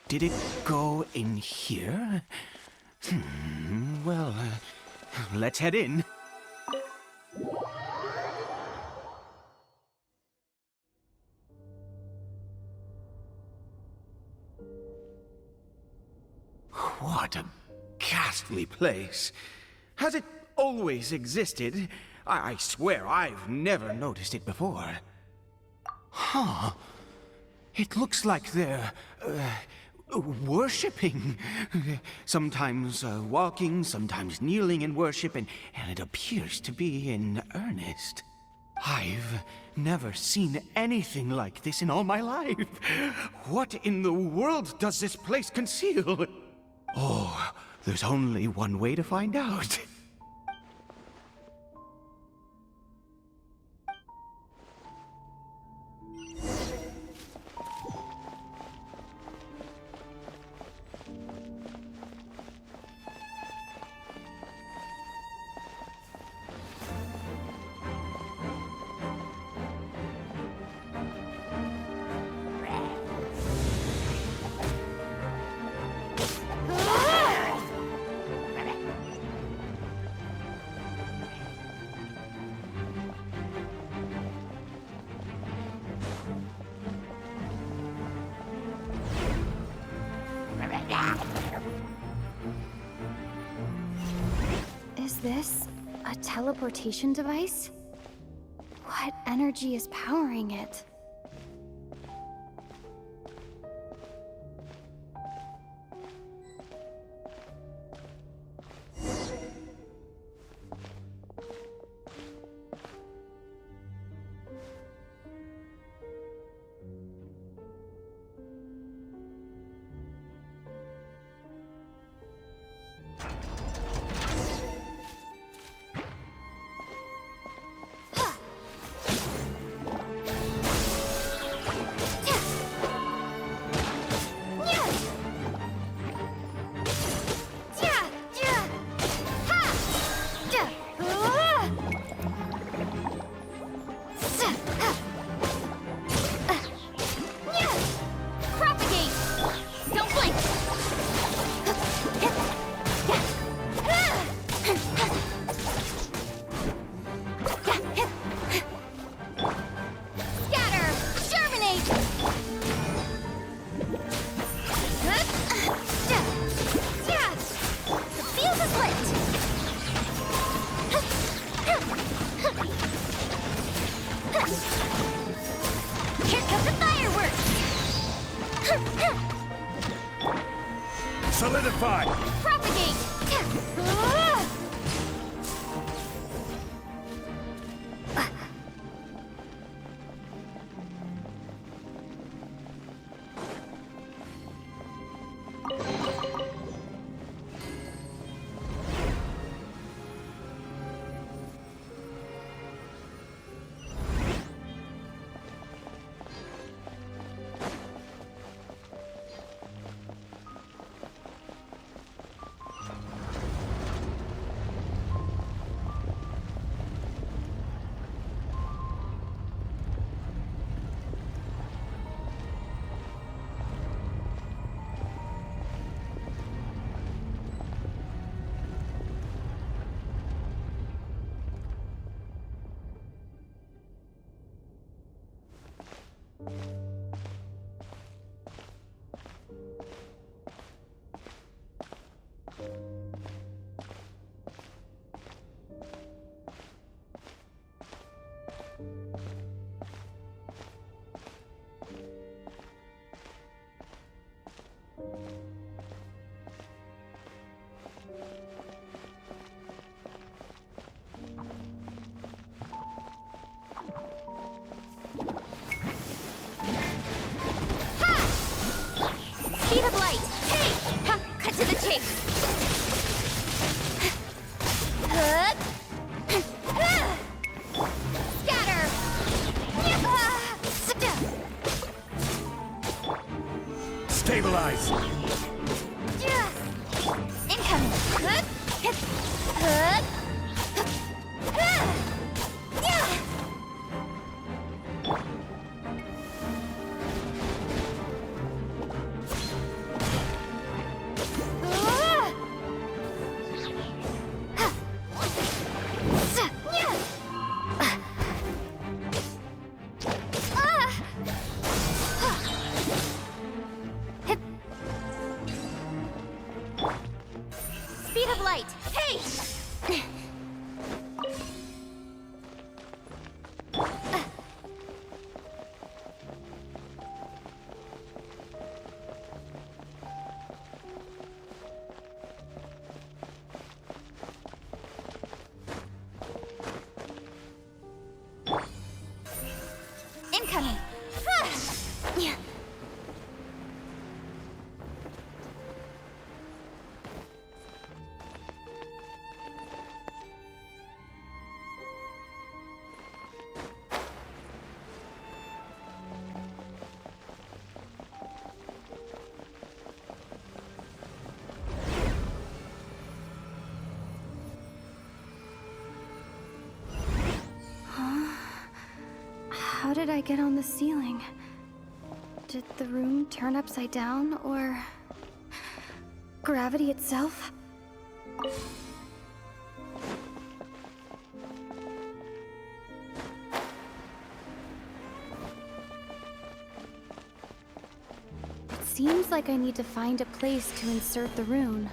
Did it go in here? Well, let's head in. What a ghastly place. Has it always existed? I swear I've never noticed it before. Huh. It looks like they're, worshipping. Sometimes walking, sometimes kneeling in worship, and it appears to be in earnest. I've never seen anything like this in all my life. What in the world does this place conceal? Oh, there's only one way to find out. Is this a teleportation device? What energy is powering it? Solidify! Propagate! Speed of light! Hey! Ha! Cut to the chase! Scatter! Stabilize! Incoming! Incoming! Yeah. How did I get on the ceiling? Did the room turn upside down, or gravity itself? It seems like I need to find a place to insert the rune.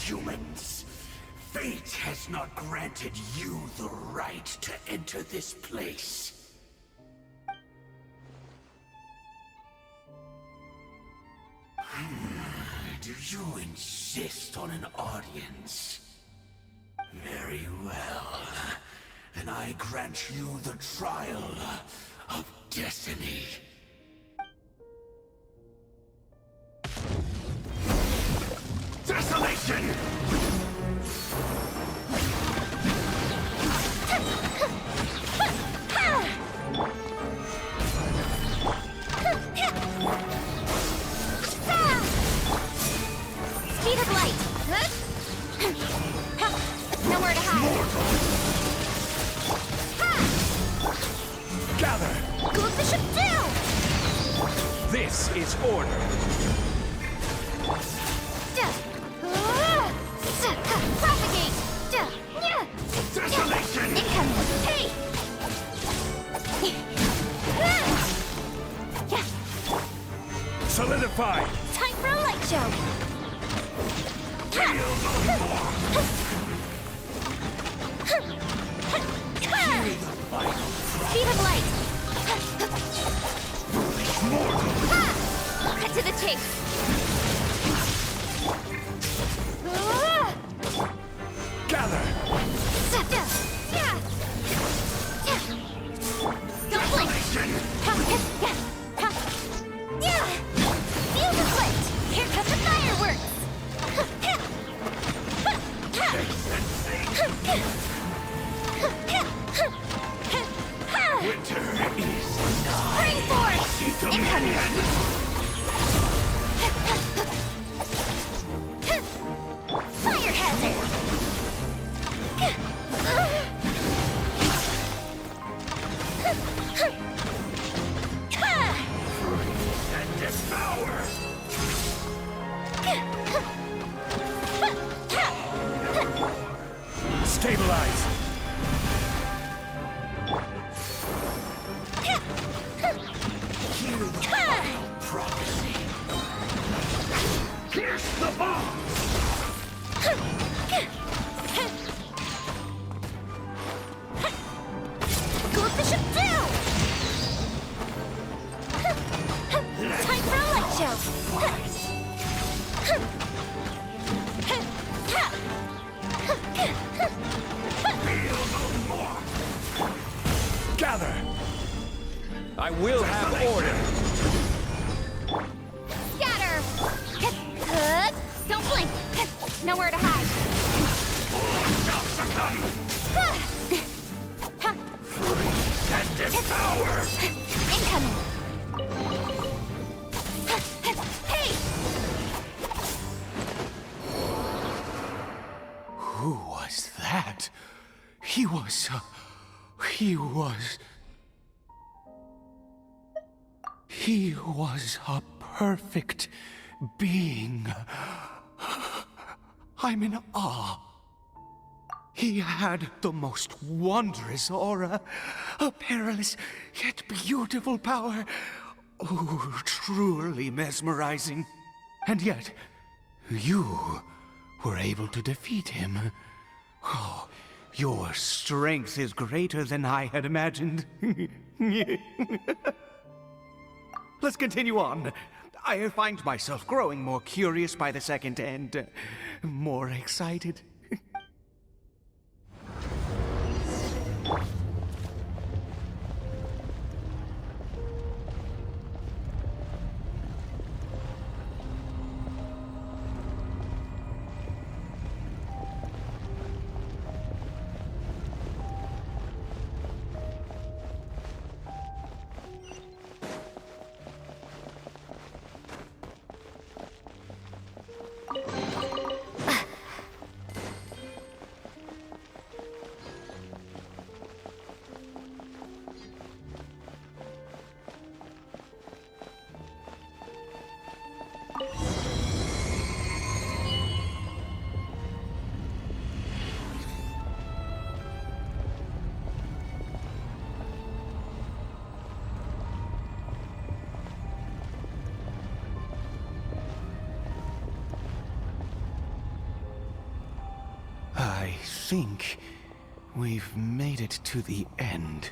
Humans, fate has not granted you the right to enter this place. Do you insist on an audience? Very well. Then I grant you the trial of destiny. Desolation! Speed of light! Nowhere to hide! Gather! Good bishop down! This is order. Propagate! Desolation! Incoming! Hey! Solidify! Time for a light show! Speed of light! Cut to the chase! Gather! Don't blink! Feel the light! Here comes the fireworks! Winter is Spring force! Incoming! Fire hazard! and devour! Stabilize! Hear the final prophecy. show. Gather! I will have order! Scatter! Don't blink! Nowhere to hide! And devour! Incoming! Hey! Who was that? He was a perfect being. I'm in awe. He had the most wondrous aura, a perilous yet beautiful power. Oh, truly mesmerizing. And yet, you were able to defeat him. Oh, your strength is greater than I had imagined. Let's continue on. I find myself growing more curious by the second and more excited. I think we've made it to the end.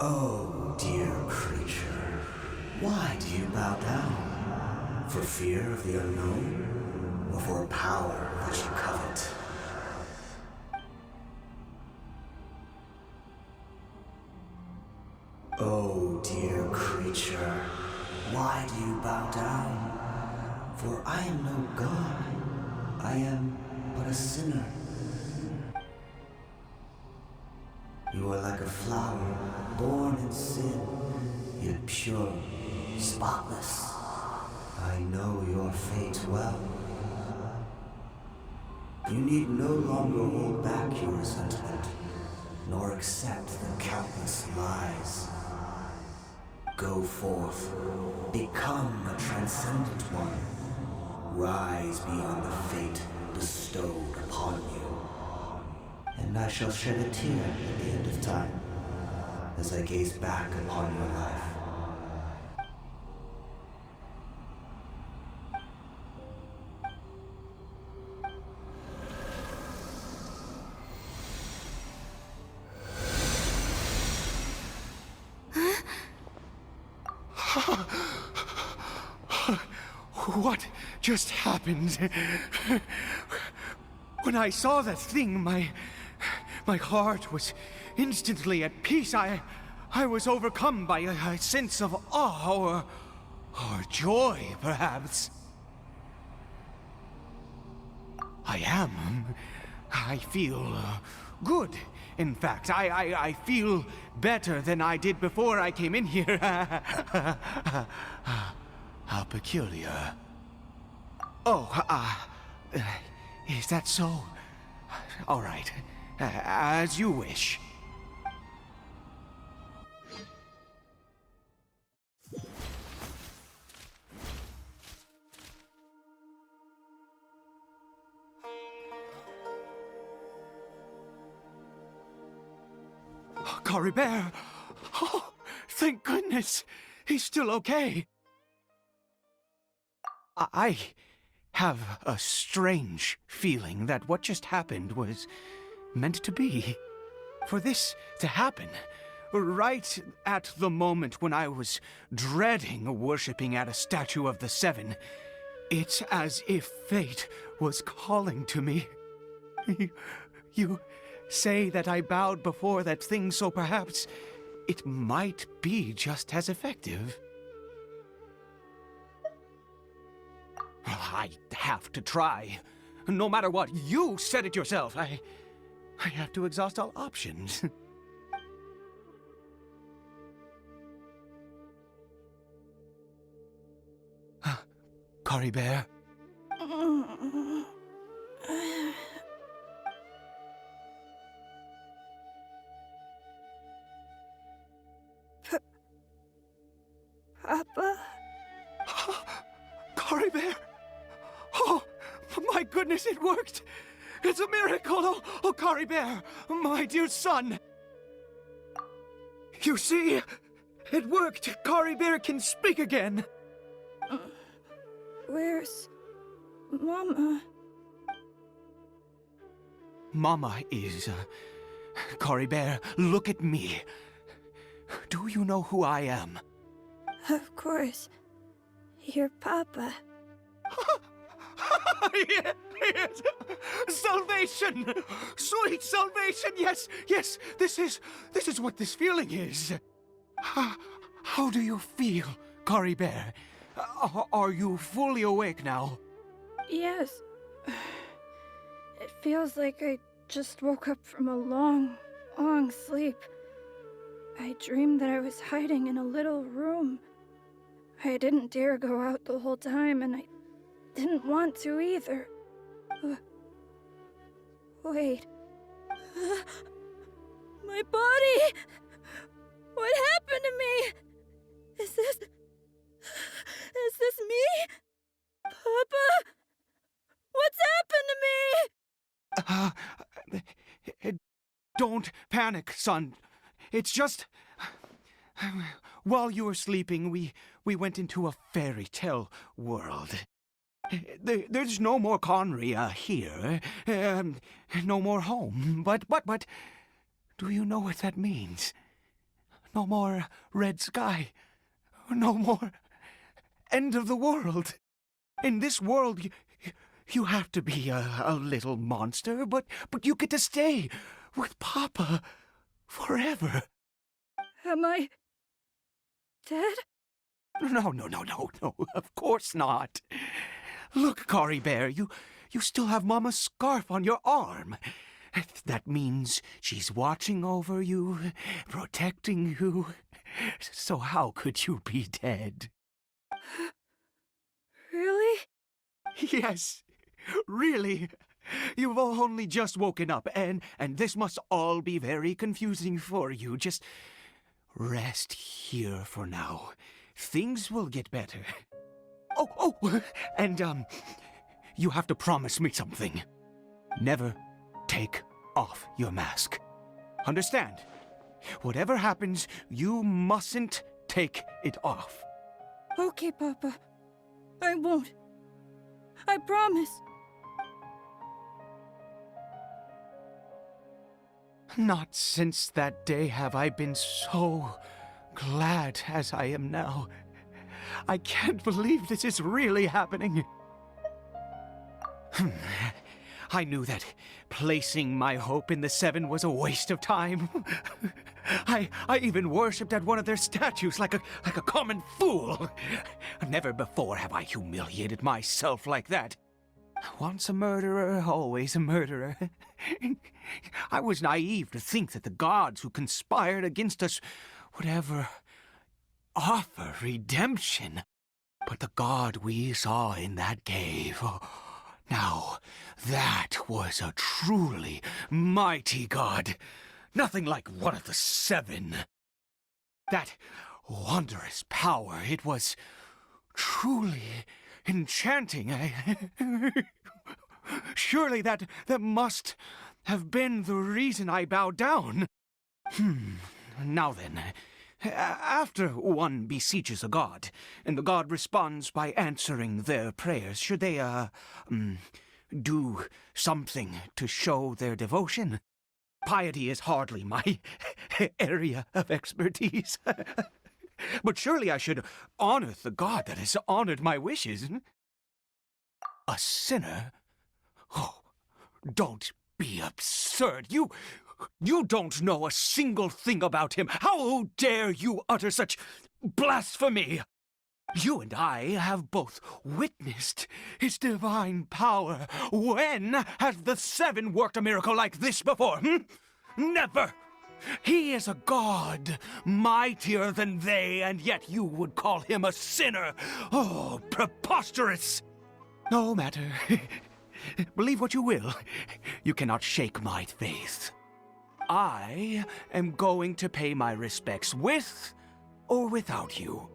Oh, dear creature, why do you bow down? For fear of the unknown? Or for a power that you covet? Oh, dear creature, why do you bow down? For I am no god. I am but a sinner. You are like a flower, born in sin, yet pure, spotless. I know your fate well. You need no longer hold back your resentment, nor accept the countless lies. Go forth, become a transcendent one. Rise beyond the fate bestowed upon you. And I shall shed a tear at the end of time, as I gaze back upon your life. What just happened? When I saw that thing, my heart was instantly at peace. I was overcome by a sense of awe or joy, perhaps. I feel good. In fact, I feel better than I did before I came in here. How peculiar. Oh, is that so? All right. As you wish. Cory Bear! Oh, thank goodness! He's still okay! I have a strange feeling that what just happened was meant to be. For this to happen, right at the moment when I was dreading worshipping at a statue of the Seven, it's as if fate was calling to me. You say that I bowed before that thing, so perhaps it might be just as effective. I have to try. No matter what, you said it yourself. I have to exhaust all options. Cory Bear? Papa? Cory Bear? Oh, my goodness, it worked! It's a miracle! Oh, Cory Bear, my dear son! You see? It worked! Cory Bear can speak again! Where's Mama? Mama is... Cory Bear, look at me. Do you know who I am? Of course. Your Papa. Yes! Salvation! Sweet salvation! Yes, yes! This is what this feeling is. How do you feel, Cory Bear? Are you fully awake now? Yes. It feels like I just woke up from a long, long sleep. I dreamed that I was hiding in a little room. I didn't dare go out the whole time, and I didn't want to either. Wait. My body! What happened to me? Is this me? Papa? What's happened to me? Don't panic, son. It's just... While you were sleeping, we went into a fairy tale world. There's no more Conry here. No more home. But, do you know what that means? No more red sky. No more end of the world. In this world, you have to be a little monster, but you get to stay with Papa forever. Am I dead? No, of course not. Look, Cory Bear, you still have Mama's scarf on your arm. That means she's watching over you, protecting you. So how could you be dead? Really? Yes, really. You've only just woken up, and this must all be very confusing for you. Just rest here for now. Things will get better. Oh, and, you have to promise me something. Never take off your mask. Understand? Whatever happens, you mustn't take it off. Okay, Papa. I won't. I promise. Not since that day have I been so glad as I am now. I can't believe this is really happening. I knew that placing my hope in the Seven was a waste of time. I even worshipped at one of their statues like a common fool. Never before have I humiliated myself like that. Once a murderer, always a murderer. I was naive to think that the gods who conspired against us would ever offer redemption. But the god we saw in that cave, now that was a truly mighty god. Nothing like one of the Seven. That wondrous power, it was truly enchanting. Surely that must have been the reason I bowed down. Now then, after one beseeches a god, and the god responds by answering their prayers, should they, do something to show their devotion? Piety is hardly my area of expertise. But surely I should honor the god that has honored my wishes. A sinner? Oh, don't be absurd. You don't know a single thing about him. How dare you utter such blasphemy? You and I have both witnessed his divine power. When has the Seven worked a miracle like this before? Never! He is a god, mightier than they, and yet you would call him a sinner. Oh, preposterous! No matter. Believe what you will. You cannot shake my faith. I am going to pay my respects with or without you.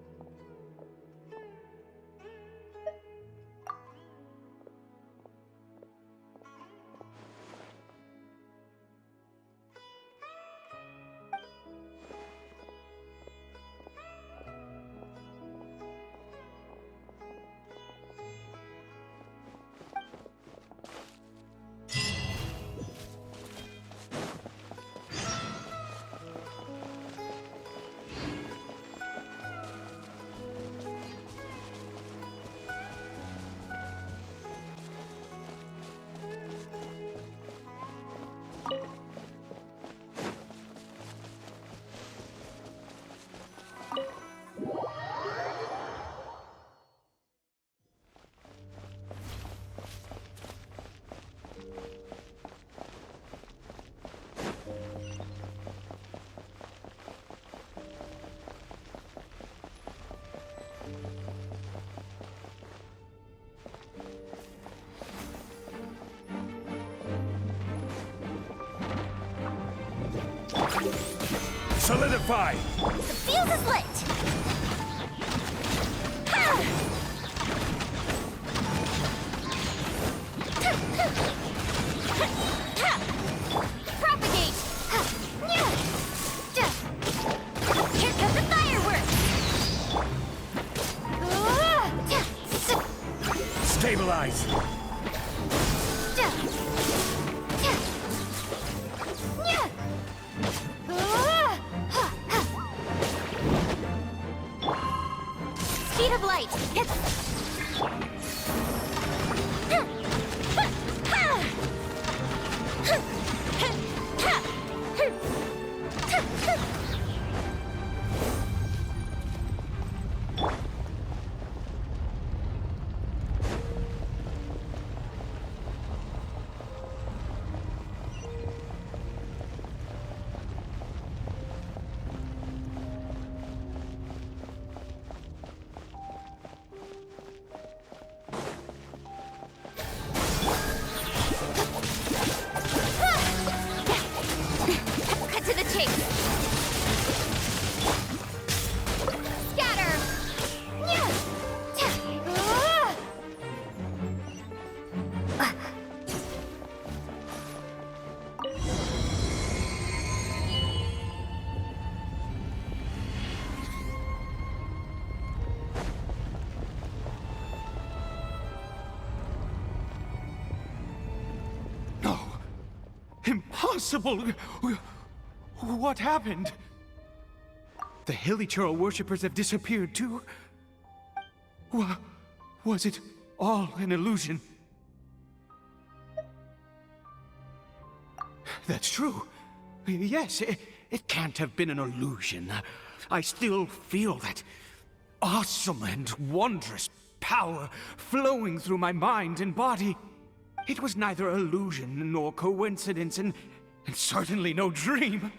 Solidify! The fuse is lit! Propagate! Here comes the fireworks! Stabilize! Speed of light! Cut to the chase! Scatter! No. Impossible! What happened? The Hilichurl worshippers have disappeared too? Was it all an illusion? That's true. Yes, it can't have been an illusion. I still feel that awesome and wondrous power flowing through my mind and body. It was neither illusion nor coincidence, and certainly no dream.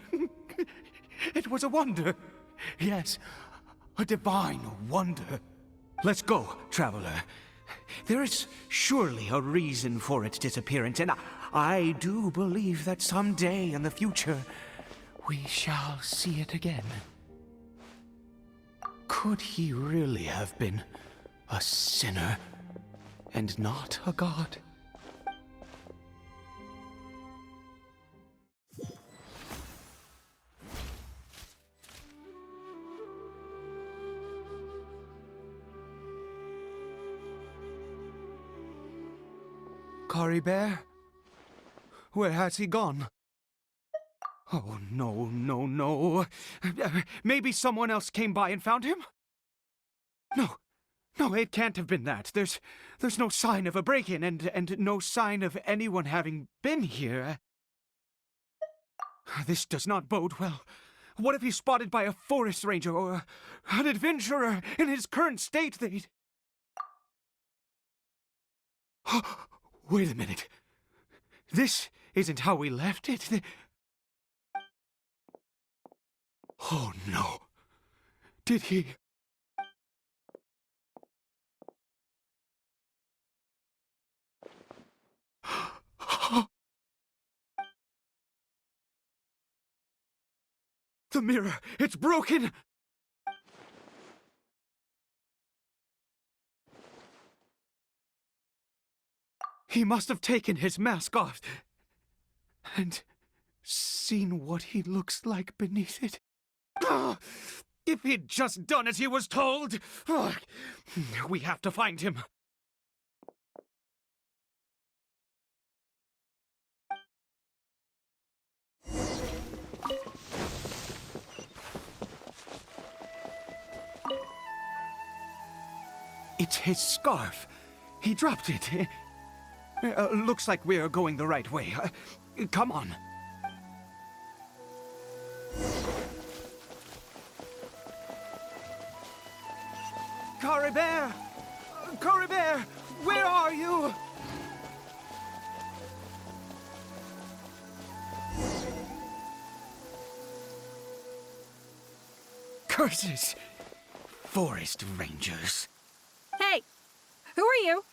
It was a wonder. Yes, a divine wonder. Let's go, traveler. There is surely a reason for its disappearance, and I do believe that someday in the future, we shall see it again. Could he really have been a sinner and not a god? Cory Bear? Where has he gone? Oh, no, no, no. Maybe someone else came by and found him? No, no, it can't have been that. There's no sign of a break-in and no sign of anyone having been here. This does not bode well. What if he's spotted by a forest ranger or an adventurer in his current state? They'd... Wait a minute. This isn't how we left it. Oh, no. Did he... The mirror! It's broken! He must have taken his mask off and seen what he looks like beneath it. Ah, if he'd just done as he was told! Ah, we have to find him. It's his scarf. He dropped it. Looks like we're going the right way. Come on. Cory Bear! Cory Bear! Where are you? Curses! Forest rangers. Hey! Who are you?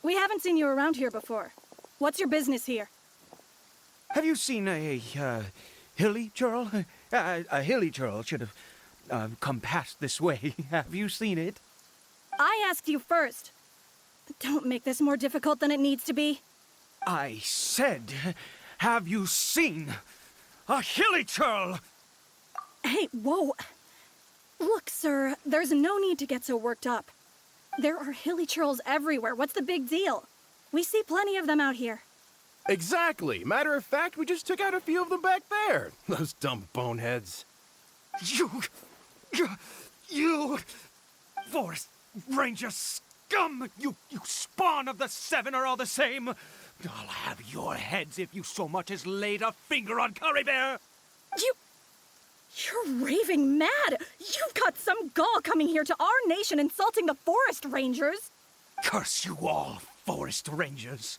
We haven't seen you around here before. What's your business here? Have you seen a hilly churl? A hilly churl should have come past this way. Have you seen it? I asked you first. Don't make this more difficult than it needs to be. I said, have you seen a hilly churl? Hey, whoa. Look, sir, there's no need to get so worked up. There are hilly churls everywhere. What's the big deal? We see plenty of them out here. Exactly. Matter of fact, we just took out a few of them back there. Those dumb boneheads. You, Forest Ranger scum! You spawn of the Seven are all the same. I'll have your heads if you so much as laid a finger on Cory Bear. You're raving mad! You've got some gall coming here to our nation insulting the forest rangers! Curse you all, Forest Rangers.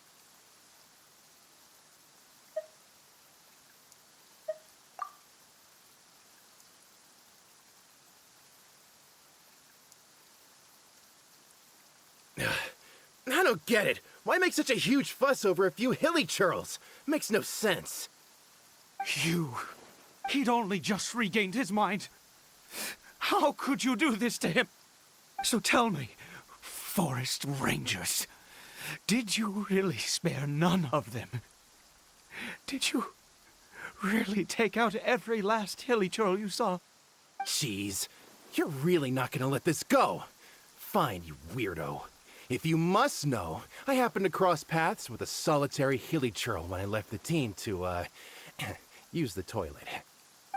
I don't get it. Why make such a huge fuss over a few hilly churls? Makes no sense. He'd only just regained his mind. How could you do this to him? So tell me, Forest Rangers, did you really spare none of them? Did you really take out every last hilly churl you saw? Jeez, you're really not gonna let this go. Fine, you weirdo. If you must know, I happened to cross paths with a solitary hilly churl when I left the team to, use the toilet.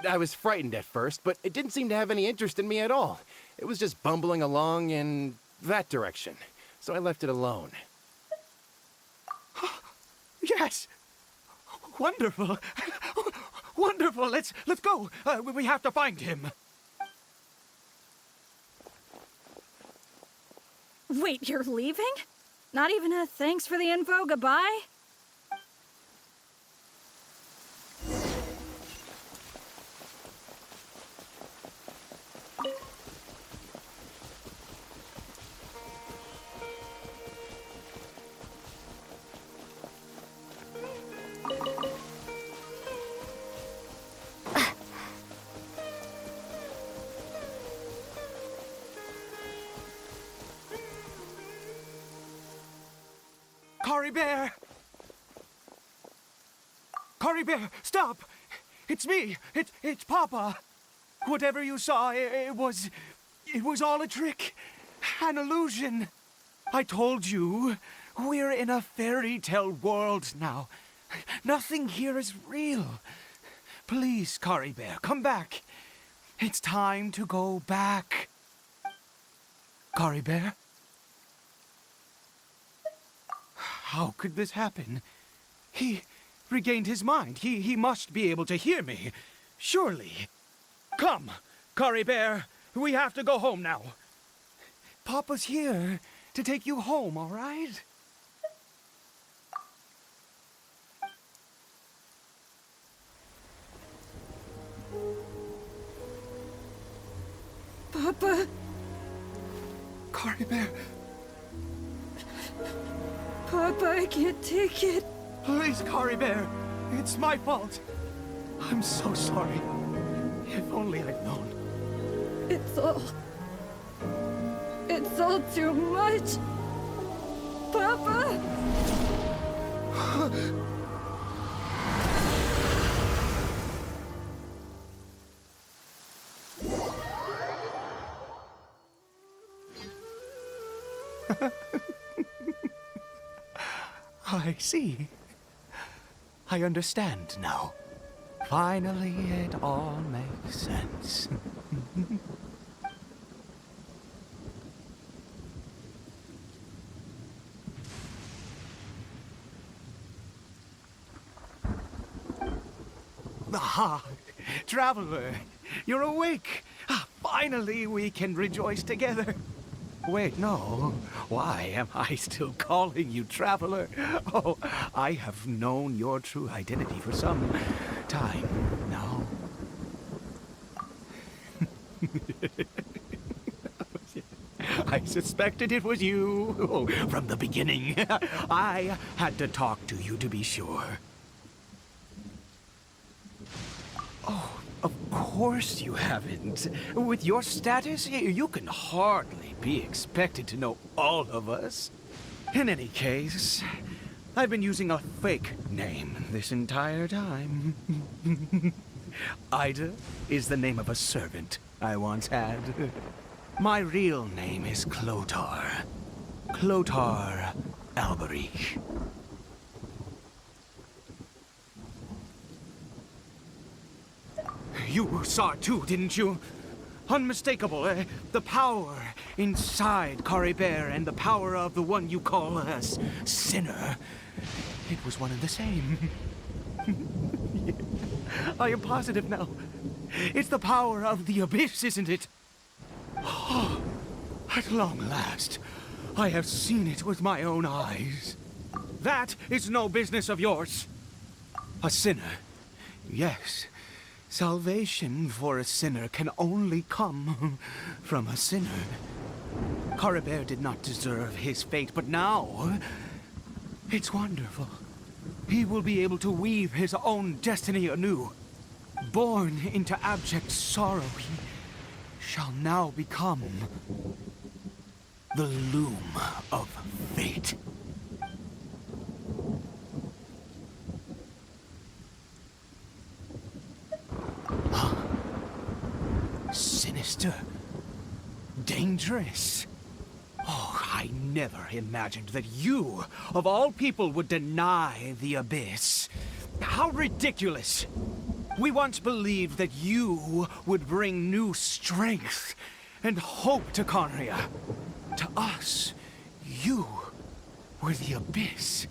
I was frightened at first, but it didn't seem to have any interest in me at all. It was just bumbling along in that direction, so I left it alone. Yes! Wonderful! Wonderful! Let's go! We have to find him! Wait, you're leaving? Not even a thanks for the info, goodbye? Cory Bear! Cory Bear, stop! It's me! It's Papa! Whatever you saw, it was all a trick. An illusion. I told you, We're in a fairy tale world now. Nothing here is real. Please, Kari Bear, come back. It's time to go back. Kari Bear? How could this happen? He regained his mind. He must be able to hear me. Surely. Come, Kari Bear. We have to go home now. Papa's here to take you home, all right? Papa, Kari Bear, Papa, I can't take it. please, Kari Bear. It's my fault. I'm so sorry. If only I'd known. It's all too much. Papa! I see. I understand now. Finally, it all makes sense. Ah, Traveler, you're awake. Finally, we can rejoice together. Wait, no. Why am I still calling you Traveler? Oh, I have known your true identity for some time now. I suspected it was you from the beginning. I had to talk to you to be sure. Oh, of course you haven't. With your status, you can hardly be expected to know all of us. In any case, I've been using a fake name this entire time. Ida is the name of a servant I once had. My real name is Clotar. Clotar Alberich. You saw it too, didn't you? Unmistakable, the power inside Kari Bear and the power of the one you call a sinner. It was one and the same. Yeah, I am positive now. It's the power of the abyss, isn't it? Oh, at long last, I have seen it with my own eyes. That is no business of yours. A sinner, yes. Salvation for a sinner can only come from a sinner. Kari Bear did not deserve his fate, but now it's wonderful. He will be able to weave his own destiny anew. Born into abject sorrow, he shall now become the loom of fate. Sinister. Dangerous. Oh, I never imagined that you, of all people, would deny the abyss. How ridiculous. We once believed that you would bring new strength and hope to Conria. To us, you were the abyss.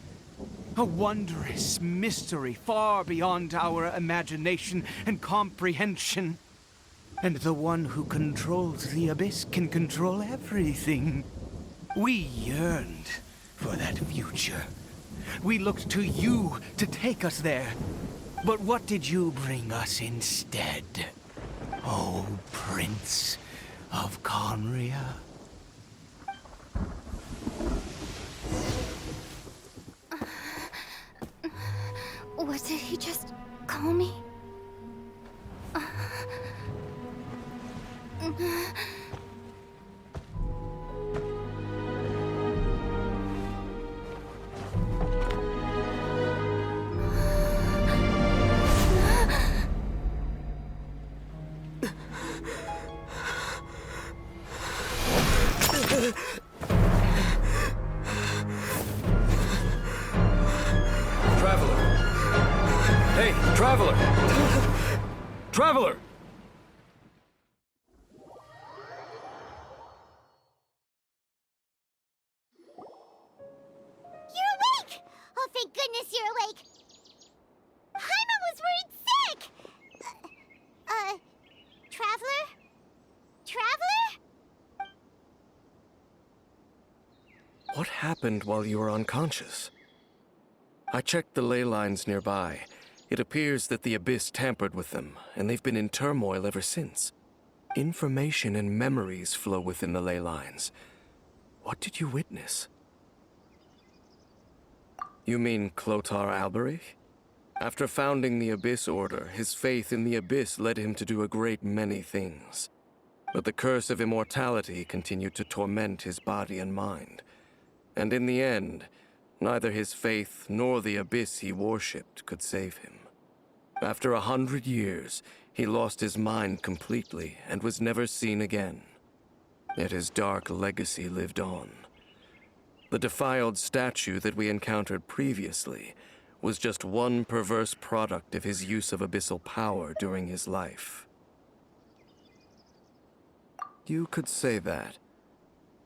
A wondrous mystery far beyond our imagination and comprehension. And the one who controls the abyss can control everything. We yearned for that future. We looked to you to take us there. But what did you bring us instead? Oh, Prince of Conria. What did he just call me? Hey, Traveler! Traveler! You're awake! Oh, thank goodness you're awake! Paimon was worried sick! Traveler? Traveler? What happened while you were unconscious? I checked the ley lines nearby. It appears that the Abyss tampered with them, and they've been in turmoil ever since. Information and memories flow within the ley lines. What did you witness? You mean Clotar Alberich? After founding the Abyss Order, his faith in the Abyss led him to do a great many things. But the curse of immortality continued to torment his body and mind. And in the end, neither his faith nor the Abyss he worshipped could save him. After 100 years, he lost his mind completely and was never seen again. Yet his dark legacy lived on. The defiled statue that we encountered previously was just one perverse product of his use of abyssal power during his life. You could say that.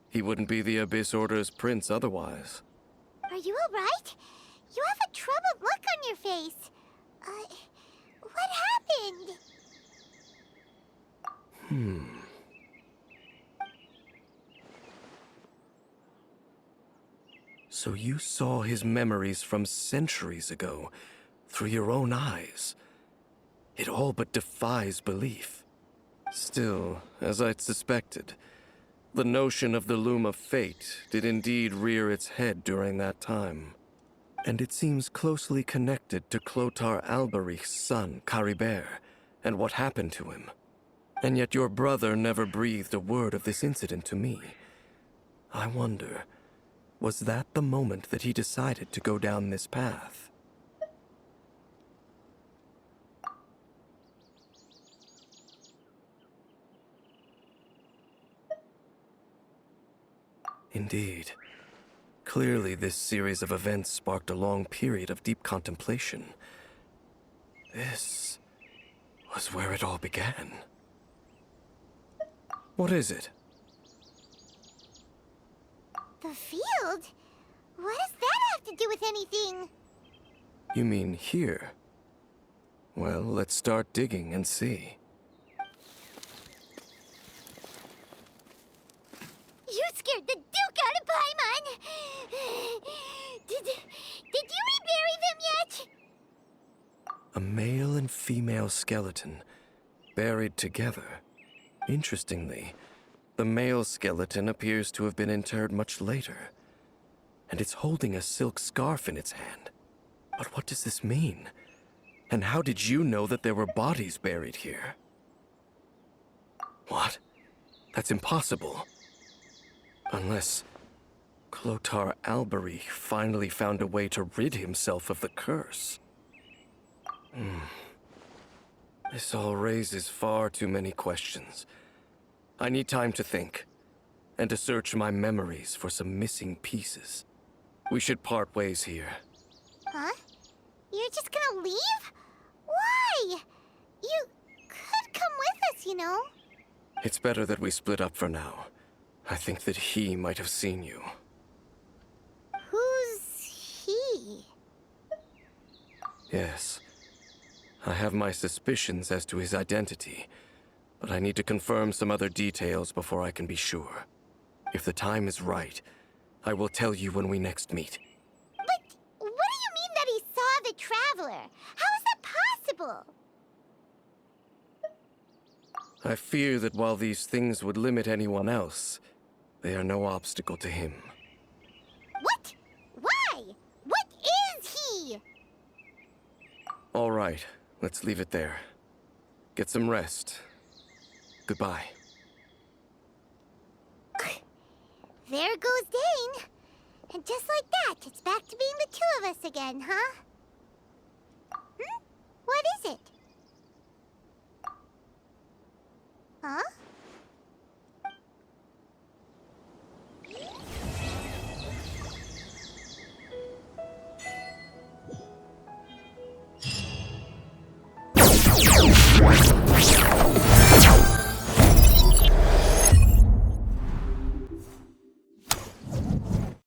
He wouldn't be the Abyss Order's prince otherwise. Are you alright? You have a troubled look on your face. What happened? So you saw his memories from centuries ago, through your own eyes. It all but defies belief. Still, as I'd suspected, the notion of the Loom of Fate did indeed rear its head during that time. And it seems closely connected to Clotar Alberich's son, Caribert, and what happened to him. And yet your brother never breathed a word of this incident to me. I wonder, was that the moment that he decided to go down this path? Indeed. Clearly, this series of events sparked a long period of deep contemplation. This was where it all began. What is it? The field? What does that have to do with anything? You mean here? Well, let's start digging and see. You scared the Duke out of Paimon! Did you rebury them yet? A male and female skeleton, buried together. Interestingly, the male skeleton appears to have been interred much later, and it's holding a silk scarf in its hand. But what does this mean? And how did you know that there were bodies buried here? What? That's impossible. Unless Clotar Alberich finally found a way to rid himself of the curse. This all raises far too many questions. I need time to think, and to search my memories for some missing pieces. We should part ways here. Huh? You're just gonna leave? Why? You could come with us, you know. It's better that we split up for now. I think that he might have seen you. Who's he? Yes. I have my suspicions as to his identity, but I need to confirm some other details before I can be sure. If the time is right, I will tell you when we next meet. But what do you mean that he saw the Traveler? How is that possible? I fear that while these things would limit anyone else, they are no obstacle to him. What? Why? What is he? All right, let's leave it there. Get some rest. Goodbye. There goes Dane. And just like that, it's back to being the two of us again, huh? What is it? Huh? What?